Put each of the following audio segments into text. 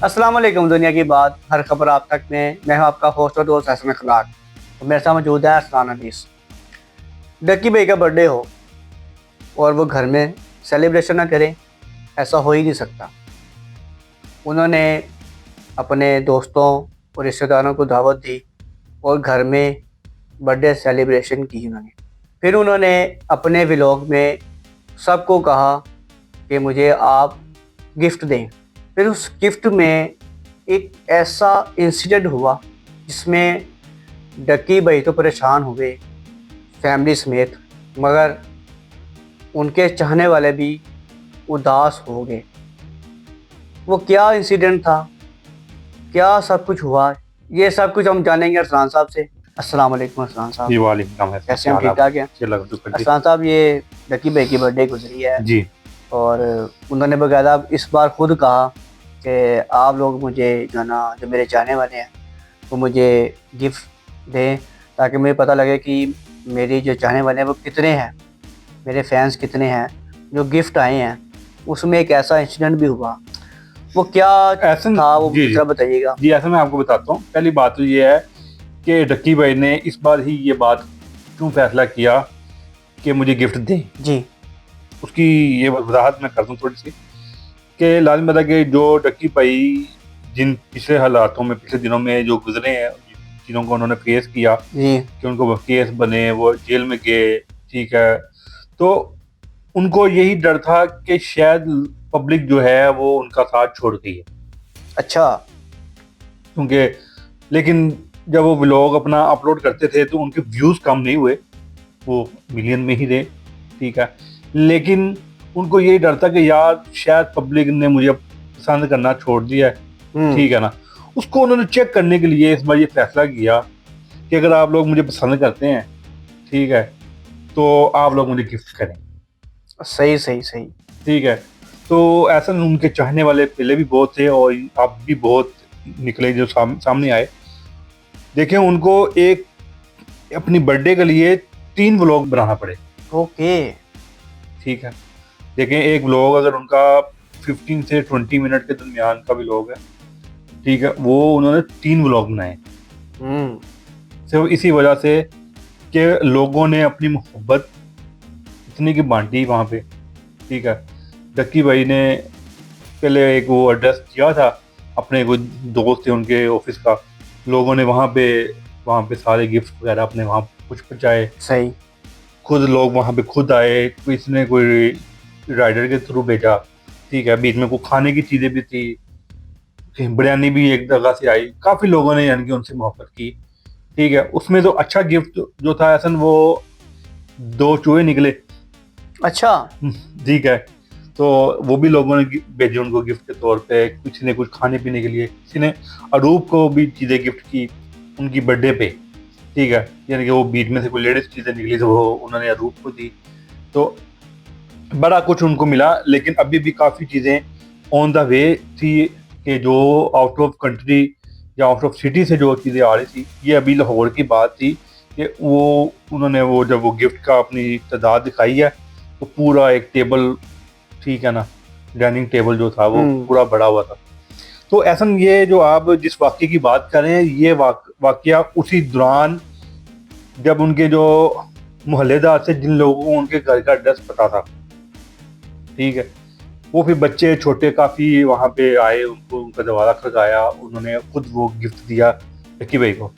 अस्सलाम वालेकुम। दुनिया की बात हर खबर आप तक में मैं हूं आपका होस्ट और दोस्त हसन अखलाक। और मेरे साथ मौजूद है असलान अनीस। डक्की भाई का बर्थडे हो और वो घर में सेलिब्रेशन ना करें, ऐसा हो ही नहीं सकता। उन्होंने अपने दोस्तों और रिश्तेदारों को दावत दी और घर में बर्थडे सेलिब्रेशन की उन्होंने। फिर उन्होंने अपने व्लॉग में सबको कहा कि मुझे आप गिफ्ट दें। फिर उस गिफ्ट में एक ऐसा इंसिडेंट हुआ जिसमें डक्की भाई तो परेशान हुए फैमिली समेत, मगर उनके चाहने वाले भी उदास हो गए। वो क्या इंसिडेंट था, क्या सब कुछ हुआ, ये सब कुछ हम जानेंगे अरसलान साहब से। अस्सलाम वालेकुम अरसलान साहब। जी वालेकुम है। कैसे हम ठीक ठाक हैं? जी अरसलान साहब, ये डक्की भाई की बर्थडे गुजरी है जी और उन्होंने बकायदा इस बार खुद कहा कि आप लोग मुझे जो ना, जो मेरे चाहने वाले हैं, वो मुझे गिफ्ट दें ताकि मुझे पता लगे कि मेरी जो चाहने वाले हैं वो कितने हैं, मेरे फैंस कितने हैं। जो गिफ्ट आए हैं उसमें एक ऐसा इंसिडेंट भी हुआ, वो क्या ऐसा था वो जी जी जरा बताइएगा। जी ऐसा मैं आपको बताता हूँ। पहली बात तो ये है कि डक्की भाई ने इस बार ही ये बात क्यों फैसला किया कि मुझे गिफ्ट दें। जी उसकी ये वजाहत मैं कर दूँ थोड़ी सी कि लाजमी बता कि जो डक्की भाई जिन पिछले हालातों में पिछले दिनों में जो गुजरे हैं, जिन्हों को उन्होंने फेस किया जी कि उनको केस बने, वो जेल में गए, ठीक है, तो उनको यही डर था कि शायद पब्लिक जो है वो उनका साथ छोड़ गई है। अच्छा। क्योंकि लेकिन जब वो व्लॉग अपना अपलोड करते थे तो उनके व्यूज़ कम नहीं हुए, वो मिलियन में ही रहे, ठीक है। लेकिन उनको यही डर था कि यार शायद पब्लिक ने मुझे पसंद करना छोड़ दिया है, ठीक है ना। उसको उन्होंने चेक करने के लिए इस बार ये फैसला किया कि अगर आप लोग मुझे पसंद करते हैं, ठीक है, तो आप लोग मुझे गिफ्ट करें, सही सही सही। ठीक है। तो ऐसा उनके चाहने वाले पहले भी बहुत थे और अब भी बहुत निकले जो सामने आए। देखें, उनको एक अपनी बर्थडे के लिए 3 व्लॉग बनाना पड़े, ओके। ठीक है। देखें, एक व्लॉग अगर उनका 15 से 20 मिनट के दरमियान का व्लॉग है, ठीक है, वो उन्होंने 3 व्लॉग बनाए हम्म। सिर्फ इसी वजह से कि लोगों ने अपनी मोहब्बत इतनी की बांटी वहाँ पे, ठीक है। डक्की भाई ने पहले एक वो एड्रेस दिया था, अपने कोई दोस्त थे उनके ऑफिस का, लोगों ने वहाँ पे सारे गिफ्ट वगैरह अपने वहाँ कुछ पहुँचाए, सही। खुद लोग वहाँ पे खुद आए, किसी ने कोई राइडर के थ्रू भेजा, ठीक है। बीच में कुछ खाने की चीज़ें भी थी, बिरयानी भी एक जगह से आई, काफ़ी लोगों ने यानी कि उनसे मोहब्बत की, ठीक है। उसमें तो अच्छा गिफ्ट जो था ऐसा, वो 2 चूहे निकले, अच्छा। ठीक है। तो वो भी लोगों ने भेजे उनको गिफ्ट के तौर पे, किसी ने कुछ खाने पीने के लिए, किसी ने अरूप को भी चीज़ें गिफ्ट की उनकी बर्थडे पे, ठीक है। यानी कि वो बीच में से कोई लेडीज चीज़ें निकली तो वो उन्होंने अरूप को दी, तो बड़ा कुछ उनको मिला। लेकिन अभी भी काफ़ी चीज़ें ऑन द वे थी कि जो आउट ऑफ कंट्री या आउट ऑफ सिटी से जो चीज़ें आ रही थी, ये अभी लाहौर की बात थी कि वो उन्होंने वो जब वो गिफ्ट का अपनी तादाद दिखाई है तो पूरा एक टेबल, ठीक है ना, डाइनिंग टेबल जो था वो पूरा बड़ा हुआ था। तो ऐसा ये जो आप जिस वाक्य की बात कर रहे हैं, ये वाक्य उसी दौरान जब उनके जो मोहल्लेदार थे, जिन लोगों को उनके घर का एड्रेस पता था, ठीक है, वो फिर बच्चे छोटे काफ़ी वहाँ पे आए, उनको उनका दरवाज़ा खड़काया, उन्होंने खुद वो गिफ्ट दिया रक्की भाई को।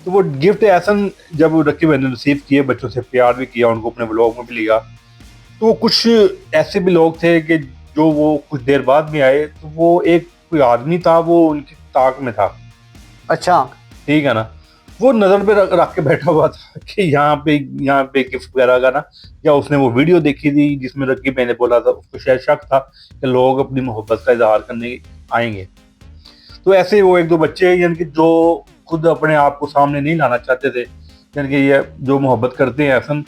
तो वो गिफ्ट ऐसा जब रक्की भाई ने रिसीव किए, बच्चों से प्यार भी किया, उनको अपने ब्लॉग में भी लिया, तो कुछ ऐसे भी लोग थे कि जो वो कुछ देर बाद में आए, तो वो एक कोई आदमी था, वो उनकी ताक में था, अच्छा। ठीक है ना। वो नज़र पे रख के बैठा हुआ था कि यहाँ पे गिफ्ट वगैरह का ना, या उसने वो वीडियो देखी थी जिसमें रक्की भाई ने बोला था, उसको शायद शक था कि लोग अपनी मोहब्बत का इजहार करने आएंगे। तो ऐसे वो एक दो बच्चे यानी कि जो खुद अपने आप को सामने नहीं लाना चाहते थे, यानी कि ये जो मोहब्बत करते हैं ऐसा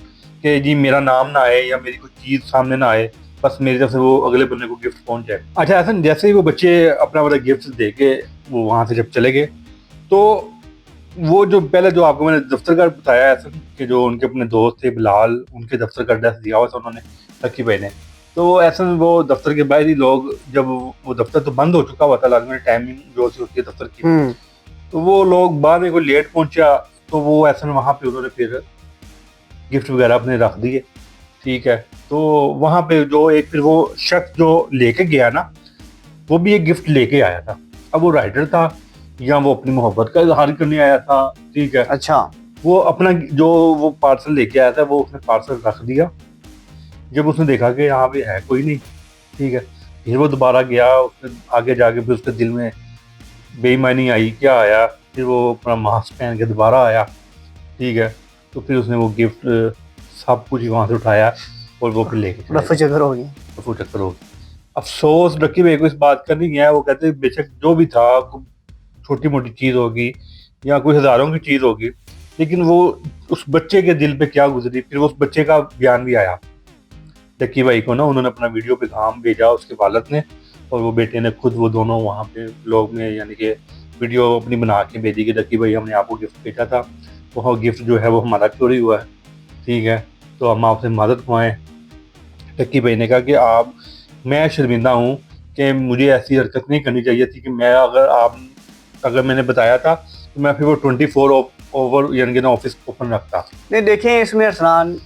कि जी मेरा नाम ना आए या मेरी कोई चीज़ सामने ना आए, बस मेरी तरफ से वो अगले बंदे को गिफ्ट पहुंच जाए। अच्छा, ऐसा जैसे ही वो बच्चे अपना वाला गिफ्ट दे के वो वहाँ से जब चले गए, तो वो जो पहले जो आपको मैंने दफ्तर का बताया ऐसा कि जो उनके अपने दोस्त थे बिलाल, उनके दफ्तर का एड्रेस दिया हुआ था उन्होंने रकी भाई ने, तो ऐसे में वो दफ्तर के बाहर ही लोग, जब वो दफ्तर तो बंद हो चुका हुआ था, लाजमी टाइमिंग जो सी होती है दफ्तर की, तो वो लोग बाद में कोई लेट पहुंचा, तो वो ऐसे में वहाँ पे उन्होंने फिर गिफ्ट वगैरह अपने रख दिए। ठीक है, तो वहाँ पे जो एक फिर वो शख्स जो लेके गया ना, वो भी एक गिफ्ट लेके आया था। अब वो राइटर था या वो अपनी मोहब्बत का इजहार करने आया था। ठीक है, अच्छा। वो अपना जो वो पार्सल लेके आया था, वो उसने पार्सल रख दिया। जब उसने देखा कि यहाँ पे है कोई नहीं, ठीक है, फिर वो दोबारा गया, उसने आगे जाके फिर उसके दिल में बेईमानी आई, क्या आया, फिर वो अपना मास्क पहन के दोबारा आया। ठीक है, तो फिर उसने वो गिफ्ट सब कुछ वहाँ से उठाया और वो फिर लेके चला रफू चक्कर हो गया। रफू चक्कर हो गया। अफसोस डक्की भाई को इस बात का नहीं है, वो कहते हैं बेशक जो भी था, छोटी मोटी चीज़ होगी या कोई हज़ारों की चीज़ होगी, लेकिन वो उस बच्चे के दिल पे क्या गुजरी, फिर वो उस बच्चे का बयान भी आया डक्की भाई को ना, उन्होंने अपना वीडियो पैगाम भेजा उसके वालिद ने, और वो बेटे ने खुद, वो दोनों वहाँ पे ब्लॉग में यानी कि वीडियो अपनी बना के भेजी कि डक्की भाई हमने आपको गिफ्ट भेजा था, वो गिफ्ट जो है वो हमारा चोरी हुआ है। ठीक है, तो हम आपसे मदद खुआएं। डक्की भाई ने कहा कि मैं शर्मिंदा हूँ कि मुझे ऐसी हरकत नहीं करनी चाहिए थी, कि मैं अगर मैंने बताया था तो मैं फिर वो 24 ओवर यानी कि ना ऑफिस ओपन रखता। नहीं देखें, इसमें अरसलान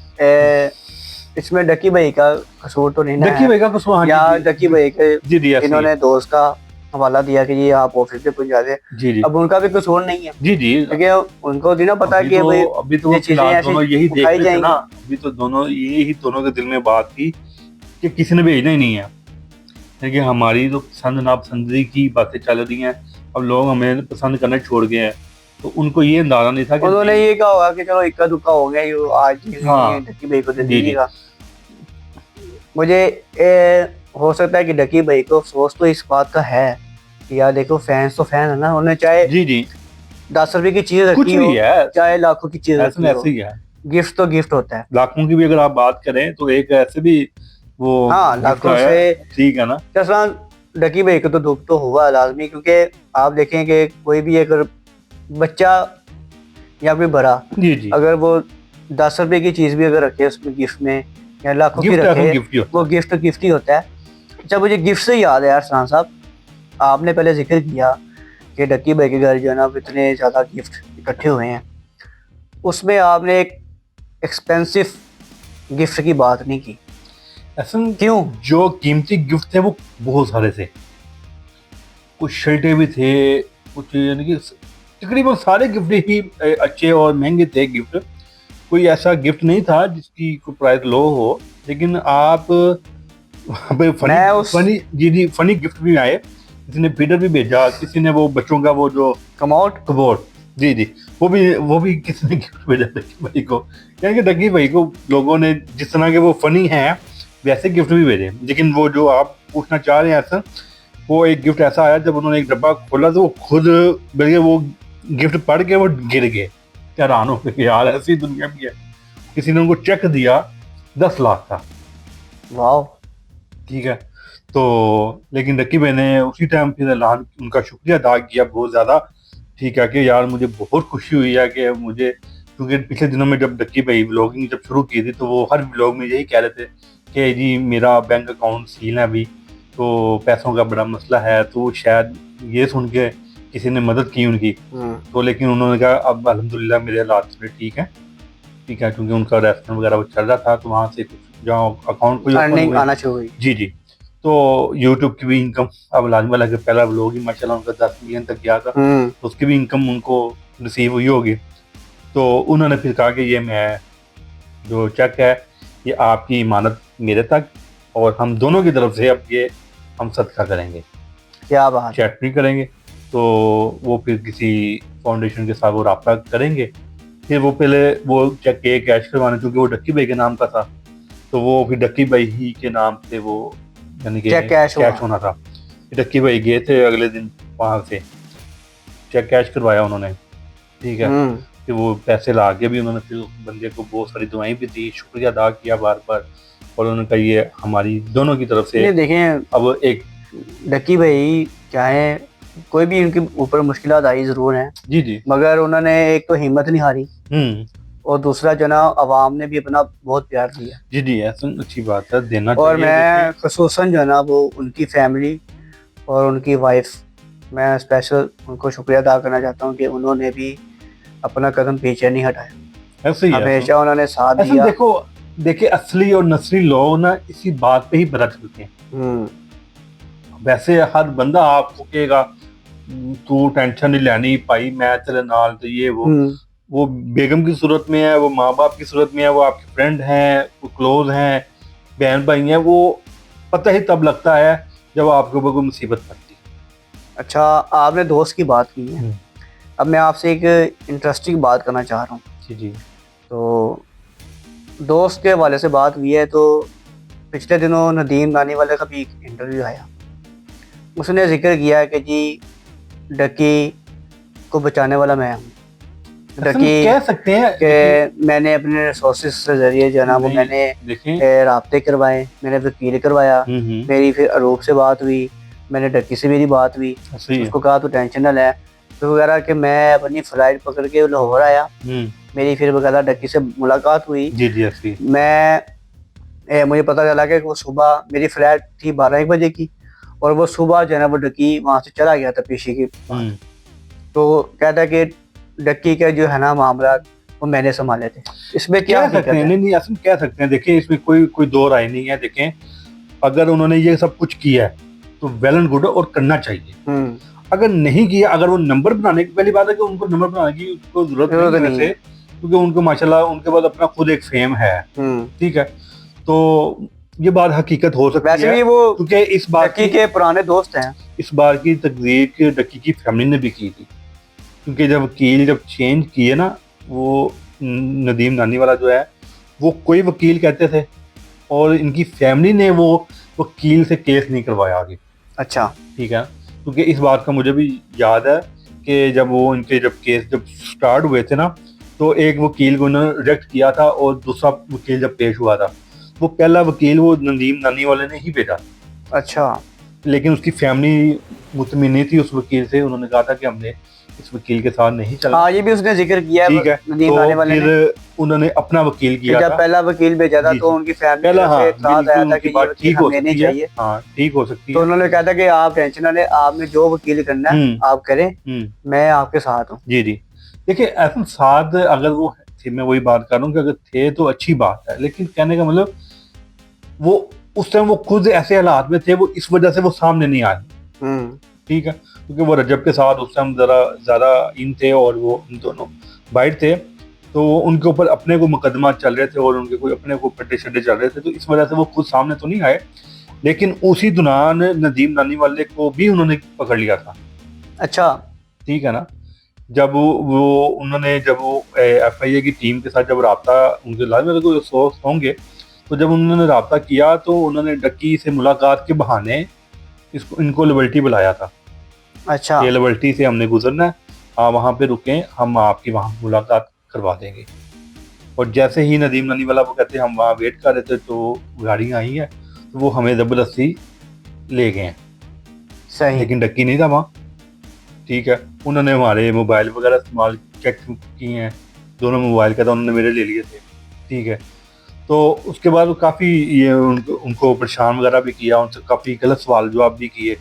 इसमें डक्की भाई का कसूर तो नहीं ना डक्की है, भाई का कसूर, हाँ या जी, डक्की भाई के जी जी ऐसे ही इन्होंने है। दोस्त का हवाला दिया कि ये आप ऑफिस पे पहुंचा दे, जी जी अब उनका भी कसूर नहीं है, जी जी। क्योंकि उनको नहीं ना पता अभी कि तो भाई अभी तो ये वो चीजें फिलहाल ऐसी दोनों यही देख उठाई रहे थे ना, जाएंगी। अभी तो दोनों यही दोनों के दिल में बात थी कि किसी ने भेजना ही नहीं है, क्योंकि हमारी तो पसंद नापसंदी की बातें चल रही हैं, अब लोग हमें पसंद करना छोड़ गए हैं, तो उनको ये अंदाजा नहीं था कि उन्होंने नहीं। ये कहा होगा कि चलो इक्का दुक्का हो गया, ये आज हाँ डक्की भाई को दे जी जी दीजिएगा। मुझे हो सकता है कि डक्की भाई को अफसोस तो इस बात का है कि यार देखो, फैंस तो फैन है ना, उन्हें चाहे जी जी 10 रुपए की चीज कुछ रखी भी हो है, चाहे लाखों की चीज ऐसे रखी में हो, ऐसे ही है। गिफ्ट तो गिफ्ट होता है। लाखों की भी अगर आप बात करें तो एक ऐसे भी वो हाँ, गिफ्ट लाखों आया, से ठीक है ना। जैसा डकी भाई को तो दुख तो हुआ लाजमी, क्योंकि आप देखें कि कोई भी अगर बच्चा या कोई बड़ा, जी जी, अगर वो 10 रुपए की चीज भी अगर रखे उसमें गिफ्ट में, या लाखों की गिफ्ट ऐसा रखे, गिफ्ट ही होता वो है। गिफ्ट ही होता है। अच्छा, मुझे गिफ्ट से याद है यार सना साहब, आपने पहले जिक्र किया कि डक्की भाई के घर जो है ना इतने ज़्यादा गिफ्ट इकट्ठे हुए हैं, उसमें आपने एक एक्सपेंसिव गिफ्ट की बात नहीं की। ऐसा क्यों? जो कीमती गिफ्ट थे वो बहुत सारे थे, कुछ शर्टें भी थे, कुछ यानी कि तकरीबन सारे गिफ्ट ही अच्छे और महंगे थे गिफ्ट। कोई ऐसा गिफ्ट नहीं था जिसकी कोई प्राइस लो हो, लेकिन आप वहाँ पे मैं उस जी फनी गिफ्ट भी आए। किसी ने फीडर भी भेजा, किसी ने वो बच्चों का वो जो कमआउट कबोर्ड, जी जी, वो भी किसी ने गिफ्ट भेजा डग्गी भाई को, यानी कि डग्गी भाई को लोगों ने जिस तरह के वो फनी हैं वैसे गिफ्ट भी भेजे। लेकिन वो जो आप पूछना चाह रहे हैं ऐसा, वो एक गिफ्ट ऐसा आया जब उन्होंने एक डब्बा खोला तो वो खुद, बल्कि वो गिफ्ट पढ़ के वो गिर गए, हैरान हो गए यार ऐसी दुनिया भी है। किसी ने उनको चेक दिया 10 लाख का। वाह। ठीक है, तो लेकिन डक्की भाई ने उसी टाइम फिर अल्लाह उनका शुक्रिया अदा किया बहुत ज़्यादा। ठीक है, कि यार मुझे बहुत खुशी हुई है कि मुझे, क्योंकि पिछले दिनों में जब डक्की भाई व्लॉगिंग जब शुरू की थी तो वो हर व्लॉग में यही कह रहे थे कि जी मेरा बैंक अकाउंट सील है अभी, तो पैसों का बड़ा मसला है, तो शायद ये सुन के किसी ने मदद की उनकी। तो लेकिन उन्होंने कहा अब अल्हम्दुलिल्लाह मेरे हालात थोड़े ठीक है, ठीक है, क्योंकि उनका रेस्टोरेंट वगैरह वो चल रहा था, तो वहाँ से कुछ जहाँ अकाउंट कोई ओपन अर्निंग हुए, आना शुरू हुई। जी जी, तो यूट्यूब की भी इनकम, अब लाजमी लगे पहला व्लॉग ही माशाल्लाह उनका 10 मिलियन तक गया था, तो उसकी भी इनकम उनको रिसीव हुई होगी। तो उन्होंने फिर कहा कि ये मैं जो चेक है ये आपकी इमानत मेरे तक, और हम दोनों की तरफ से अब ये हम सदका करेंगे, क्या बात। चैट नहीं करेंगे। तो वो फिर किसी फाउंडेशन के साथ वो रब्ता करेंगे, फिर वो पहले वो चेक के कैश करवाने, क्योंकि वो डक्की भाई के नाम का था, तो वो फिर डक्की भाई ही के नाम से वो यानी कि चेक कैश होना था। डक्की भाई गए थे अगले दिन वहाँ से, चेक कैश करवाया उन्होंने। ठीक है, फिर वो पैसे ला के भी उन्होंने फिर उस बंदे को बहुत सारी दुआएं भी दी, शुक्रिया अदा किया बार बार, और उन्होंने कहा ये हमारी दोनों की तरफ से। देखें, अब एक डक्की भाई चाहे कोई भी उनके ऊपर मुश्किलात आई जरूर हैं, जी जी, मगर उन्होंने एक तो हिम्मत नहीं हारी, और दूसरा जो ना अवाम ने भी अपना बहुत प्यार दिया। जी जी, ऐसा अच्छी बात है, देना और चाहिए। मैं खसूसन जो है ना वो उनकी फैमिली और उनकी वाइफ, मैं स्पेशल उनको शुक्रिया अदा करना चाहता हूँ कि उन्होंने भी अपना कदम पीछे नहीं हटाया, ऐसे ही है। हमेशा उन्होंने साथ ऐसा दिया। देखो, देखिए असली और नस्ली लोग ना इसी बात पे ही पता चलते हैं। हम्म। वैसे हर बंदा आपको कहेगा तू टेंशन नहीं लेनी भाई, मैं तेरे नाल, तो ये हम्म। वो बेगम की सूरत में है, वो माँ बाप की सूरत में है, वो आपके फ्रेंड हैं, वो क्लोज हैं, बहन भाई हैं, वो पता ही तब लगता है जब आपके ऊपर कोई मुसीबत पड़ती अच्छा, आपने दोस्त की बात की है, है। अब मैं आपसे एक इंटरेस्टिंग बात करना चाह रहा हूँ। जी जी। तो दोस्त के हवाले से बात हुई है, तो पिछले दिनों नदीम नानी वाले का भी एक इंटरव्यू आया, उसने जिक्र किया कि जी डकी को बचाने वाला मैं हूँ। असल डकी कह सकते हैं कि मैंने अपने रिसोर्सेज के जरिए जो है ना वो नहीं, मैंने देखें। राब्ते करवाए, मैंने वकील करवाया, हम्म। मेरी फिर अरूप से बात हुई, मैंने डक्की से मेरी बात हुई, सही है। उसको कहा तो टेंशन ना ले, तो वगैरह कि मैं अपनी फ़्लाइट पकड़ के लाहौर आया, मेरी फिर वगैरह डक्की से मुलाकात हुई। जी जी, असली मुझे पता चला कि वो सुबह मेरी फ़्लाइट थी 12 बजे की, और वो सुबह जो है ना वो डक्की वहाँ से चला गया था पेशी के बाद। तो कहता है कि डक्की के जो है ना मामला वो मैंने संभाले थे। इसमें क्या कह हकीकत सकते हैं, है? नहीं नहीं, असल कह सकते हैं। देखिए इसमें कोई कोई दो राय नहीं है। देखें, अगर उन्होंने ये सब कुछ किया है तो वेल एंड गुड और करना चाहिए। अगर नहीं किया, अगर वो नंबर बनाने की, पहली बात है कि उनको नंबर बनाने की उसको जरूरत नहीं है वैसे, क्योंकि उनको माशाल्लाह उनके पास अपना खुद एक फेम है। ठीक है, तो ये बात हकीकत हो सकती वैसे है, भी वो क्योंकि इस बात डक्की के पुराने दोस्त हैं। इस बार की तकदीर डक्की की फैमिली ने भी की थी, क्योंकि जब वकील जब चेंज किए ना, वो नदीम नानी वाला जो है वो कोई वकील कहते थे, और इनकी फैमिली ने वो वकील से केस नहीं करवाया आगे। अच्छा। ठीक है, क्योंकि इस बात का मुझे भी याद है कि जब वो इनके जब केस जब स्टार्ट हुए थे ना, तो एक वकील को उन्होंने रिजेक्ट किया था, और दूसरा वकील जब पेश हुआ था, वो पहला वकील वो नदीम नानी वाले ने ही भेजा। अच्छा। लेकिन उसकी फैमिली मुतमिन नहीं थी उस वकील से, उन्होंने कहा था कि हमने इस वकील के साथ नहीं चलना। हाँ, ये भी उसने जिक्र किया है। ठीक है, नदीम तो नानी वाले ने फिर उन्होंने अपना वकील किया जब था। पहला वकील भेजा था जी तो जी, उनकी फैमिली पहला, से हाँ एतराज बिल्कुल, आया था उनकी कि ये बात वकील ठीक हो हमें नहीं सकती है। चाहिए। हाँ, ठीक हो सकती तो है। उन्होंने कहा था कि आप टेंशन ना लें, आपने जो वकील करना है आप करें, मैं आपके साथ हूँ। जी जी। देखिए ऐसा साथ अगर वो थे, मैं वही बात कर रहा हूँ कि अगर थे तो अच्छी बात है, लेकिन कहने का मतलब वो उस टाइम वो खुद ऐसे हालात में थे, वो इस वजह से वो सामने नहीं आए। ठीक है, क्योंकि वो रजब के साथ उस टाइम जरा ज्यादा इन थे, और वो इन दोनों बाइट थे, तो उनके ऊपर अपने को मुकदमा चल रहे थे, और उनके कोई अपने को पट्टे शड्डे चल रहे थे, तो इस वजह से वो खुद सामने तो नहीं आए। लेकिन उसी दौरान नदीम नानी वाले को भी उन्होंने पकड़ लिया था। अच्छा। ठीक है ना, जब वो उन्होंने जब वो FIA की टीम के साथ जब राब्ता उनके लाज में कोई सोच होंगे, तो जब उन्होंने राब्ता किया तो उन्होंने डक्की से मुलाकात के बहाने इनको लिबर्टी बुलाया था। अच्छा। ये लिबर्टी से हमने गुजरना है, आप वहाँ पे रुकें, हम आपकी वहाँ मुलाकात करवा देंगे। और जैसे ही नदीम नानी वाला वो कहते हैं हम वहाँ वेट कर रहे थे, तो गाड़ियाँ आई हैं, तो वो हमें ज़बरदस्ती ले गए हैं। सही। लेकिन डक्की नहीं था वहाँ। ठीक है, उन्होंने हमारे मोबाइल वगैरह इस्तेमाल चेक किए हैं, दोनों मोबाइल का था, उन्होंने मेरे ले लिए थे। ठीक है, तो उसके बाद वो काफ़ी ये उनको परेशान वगैरह भी किया, उनसे काफ़ी गलत सवाल जवाब भी किए।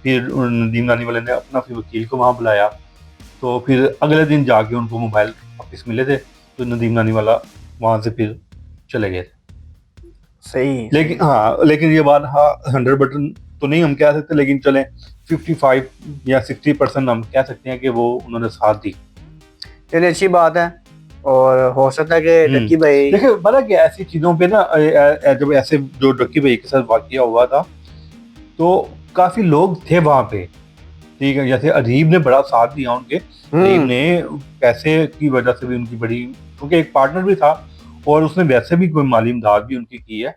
फिर नदीम नानी वाले ने अपना फिर वकील को वहाँ बुलाया, तो फिर अगले दिन जाके उनको मोबाइल वापस मिले थे, तो नदीम नानी वाला वहाँ से फिर चले गए थे। सही। लेकिन हाँ, लेकिन ये बात, हाँ 100% तो नहीं हम कह सकते, लेकिन चलें 55 या 60% हम कह सकते हैं कि वो उन्होंने साथ दी। चलिए, अच्छी बात है। और हो सकता है कि डक्की भाई, देखिए पता क्या, ऐसी चीज़ों पे ना जब ऐसे जो डक्की भाई के साथ वाकया हुआ था, तो काफ़ी लोग थे वहाँ पे। ठीक है, जैसे अदीब ने बड़ा साथ दिया उनके, अदीब ने पैसे की वजह से भी उनकी बड़ी, क्योंकि एक पार्टनर भी था, और उसने वैसे भी कोई माली इमदाद भी उनकी की है।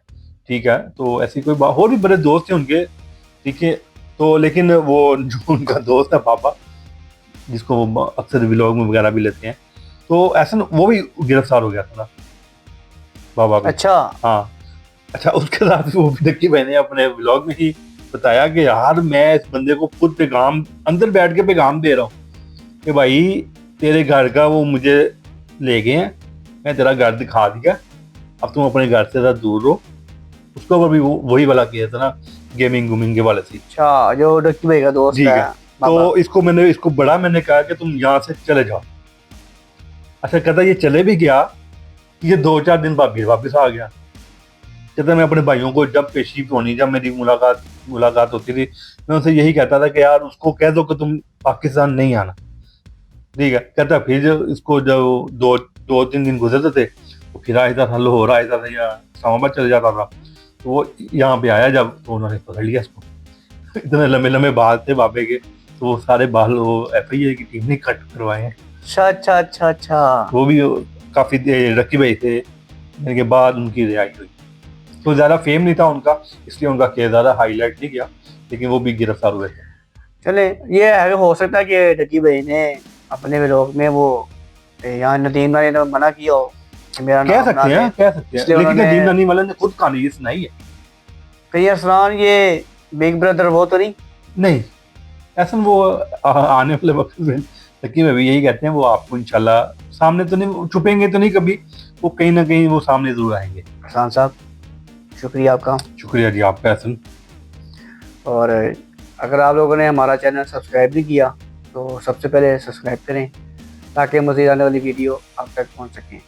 ठीक है, तो ऐसी कोई बात, और भी बड़े दोस्त थे उनके। ठीक है, तो लेकिन वो जो उनका दोस्त है पापा, जिसको वो अक्सर व्लॉग में वगैरह भी लेते हैं, तो ऐसा वो भी गिरफ्तार हो गया था ना बाबा भी। अच्छा। हाँ, अच्छा, उसके साथ वो डक्की भाई ने अपने व्लॉग में ही बताया कि यार मैं इस बंदे को खुद पैगाम अंदर बैठ के पैगाम दे रहा हूँ कि भाई तेरे घर का वो मुझे ले गए हैं, मैं तेरा घर दिखा दिया, अब तुम अपने घर से ज़रा दूर रहो। उसको ऊपर भी वही वाला किया था ना, गेमिंग गुमिंग के वाले से। अच्छा, जो डक्की भाई का दोस्त ठीक है है, बाबा। तो इसको मैंने कहा कि तुम यहाँ से चले जाओ। अच्छा, कहता ये चले भी गया, ये 2-4 दिन बाद फिर वापस आ गया। कहता मैं अपने भाइयों को जब पेशी होनी, जब मेरी मुलाकात होती थी, मैं उनसे यही कहता था कि यार उसको कह दो कि तुम पाकिस्तान नहीं आना। ठीक है, कहता फिर इसको जब 2-3 दिन गुजरते थे, तो फिर आहिस्ता था लाहौर आहिस्ता था या इस्लामाबाद चले जाता था। तो वो यहाँ पे आया जब, तो उन्होंने पकड़ लिया इसको। इतने लंबे लंबे बाल थे बाबे के, तो वो सारे बाल वो FIA की टीम ने कट करवाए हैं। अच्छा अच्छा अच्छा अच्छा। वो भी काफी रकी भाई थे, इनके बाद उनकी रिहाई हुई। तो ज्यादा फेम नहीं था उनका, इसलिए उनका केस ज्यादा हाईलाइट नहीं किया, लेकिन वो भी गिरफ्तार हुए थे। चले, ये है कि हो सकता है कि डक्की भाई ने अपने व्लॉग में वो यहाँ नदीम नानी ने मना किया हो कि मेरा कह नाम ना सकते हैं, लें, कह सकते हैं, इसलिए लेकिन उन्होंने नदीम नानी वाले ने खुद कहानी ये सुनाई है। कहीं अरसलान ये बिग ब्रदर वो तो नहीं? नहीं, ऐसा वो आने वाले वक्त में लकी में भी यही कहते हैं, वो आपको इंशाल्लाह सामने तो नहीं छुपेंगे, तो नहीं कभी, वो कहीं ना कहीं वो सामने जरूर आएंगे। अरसलान साहब, शुक्रिया आपका। शुक्रिया जी आपका एहसन। और अगर आप लोगों ने हमारा चैनल सब्सक्राइब नहीं किया तो सबसे पहले सब्सक्राइब करें, ताकि मज़ीद आने वाली वीडियो आप तक पहुंच सकें।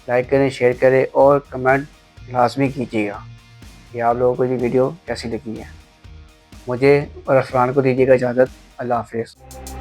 लाइक करें, शेयर करें और कमेंट लाजमी कीजिएगा कि आप लोगों को ये वीडियो कैसी लगी है। मुझे और अरसलान को दीजिएगा इजाज़त। अल्लाह हाफ़िज़।